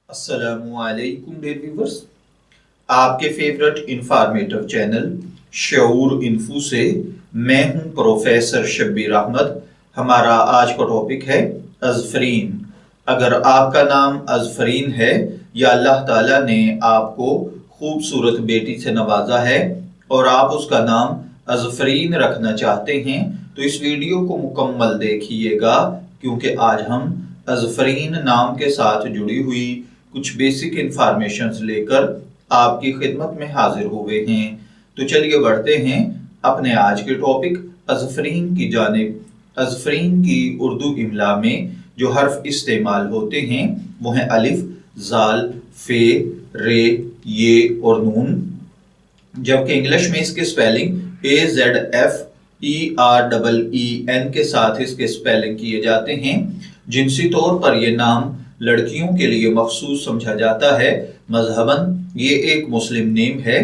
السلام علیکم dear viewers, آپ کے فیورٹ انفارمیٹو چینل شعور انفو سے میں ہوں پروفیسر شبیر احمد۔ ہمارا آج کا ٹاپک ہے اظفرین۔ اگر آپ کا نام اظفرین ہے یا اللہ تعالیٰ نے آپ کو خوبصورت بیٹی سے نوازا ہے اور آپ اس کا نام اظفرین رکھنا چاہتے ہیں تو اس ویڈیو کو مکمل دیکھیے گا، کیونکہ آج ہم اظفرین نام کے ساتھ جڑی ہوئی کچھ بیسک انفارمیشنز لے کر آپ کی خدمت میں حاضر ہوئے ہیں۔ تو چلیے بڑھتے ہیں اپنے آج کے ٹاپک اظفرین کی جانب۔ اظفرین کی اردو املا میں جو حرف استعمال ہوتے ہیں وہ ہیں الف، زال، فے، رے، یہ اور نون، جبکہ انگلش میں اس کے سپیلنگ AZFEREEN کے ساتھ اس کے سپیلنگ کیے جاتے ہیں۔ جنسی طور پر یہ نام لڑکیوں کے لیے مخصوص سمجھا جاتا ہے، مذہباً یہ ایک مسلم نیم ہے۔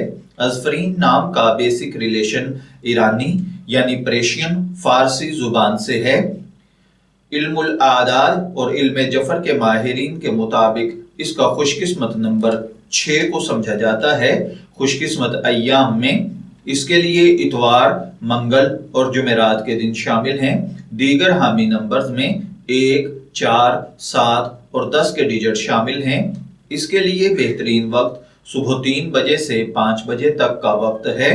اظفرین نام کا بیسک ریلیشن ایرانی یعنی پریشین فارسی زبان سے ہے۔ علم الاعداد اور علم جفر کے ماہرین کے مطابق اس کا خوش قسمت نمبر 6 کو سمجھا جاتا ہے۔ خوش قسمت ایام میں اس کے لیے اتوار، منگل اور جمعرات کے دن شامل ہیں۔ دیگر حامی نمبرز میں 1، 4، 7 اور 10 کے ڈیجٹ شامل ہیں۔ اس کے لیے بہترین وقت صبح 3 بجے سے 5 بجے تک کا وقت ہے۔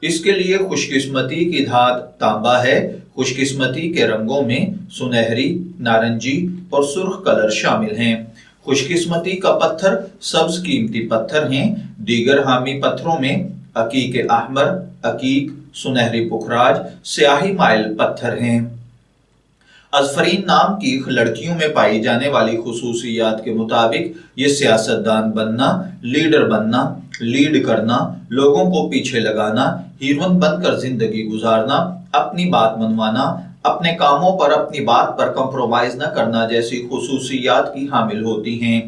اس کے لیے خوش قسمتی کی دھات تانبا ہے۔ خوش قسمتی کے رنگوں میں سنہری، نارنجی اور سرخ کلر شامل ہیں۔ خوش قسمتی کا پتھر سبز قیمتی پتھر ہیں۔ دیگر حامی پتھروں میں عقیق احمر، عقیق، سنہری پکھراج، سیاہی مائل پتھر ہیں۔ اظفرین نام کی لڑکیوں میں پائی جانے والی خصوصیات کے مطابق یہ سیاستدان بننا، لیڈر بننا، لیڈ کرنا، لوگوں کو پیچھے لگانا، ہیروئن بن کر زندگی گزارنا، اپنی بات منوانا، اپنے کاموں پر اپنی بات پر کمپرومائز نہ کرنا جیسی خصوصیات کی حامل ہوتی ہیں۔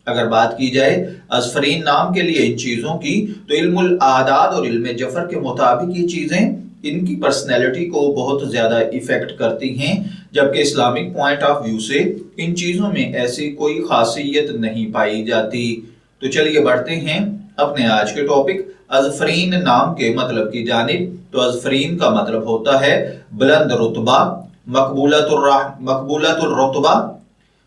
اگر بات کی جائے اظفرین نام کے لیے ان چیزوں کی تو علم الاعداد اور علم جفر کے مطابق یہ چیزیں ان کی پرسنالٹی کو بہت زیادہ ایفیکٹ کرتی ہیں، جبکہ اسلامک پوائنٹ آف ویو سے ان چیزوں میں ایسی کوئی خاصیت نہیں پائی جاتی۔ تو چلیے بڑھتے ہیں اپنے آج کے ٹاپک اظفرین نام کے مطلب کی جانب۔ تو اظفرین کا مطلب ہوتا ہے بلند رتبہ، مقبولۃ الرتبہ،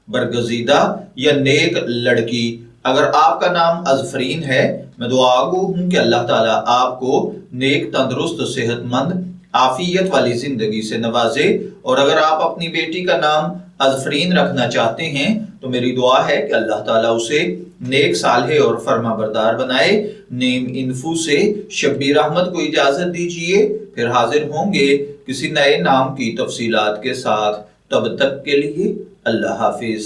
برگزیدہ یا نیک لڑکی۔ اگر آپ کا نام اظفرین ہے، میں دعا گو ہوں کہ اللہ تعالیٰ آپ کو نیک، تندرست، صحت مند، عافیت والی زندگی سے نوازے۔ اور اگر آپ اپنی بیٹی کا نام اظفرین رکھنا چاہتے ہیں تو میری دعا ہے کہ اللہ تعالیٰ اسے نیک، صالح اور فرما بردار بنائے۔ نیم انفو سے شبیر احمد کو اجازت دیجیے، پھر حاضر ہوں گے کسی نئے نام کی تفصیلات کے ساتھ۔ تب تک کے لیے اللہ حافظ۔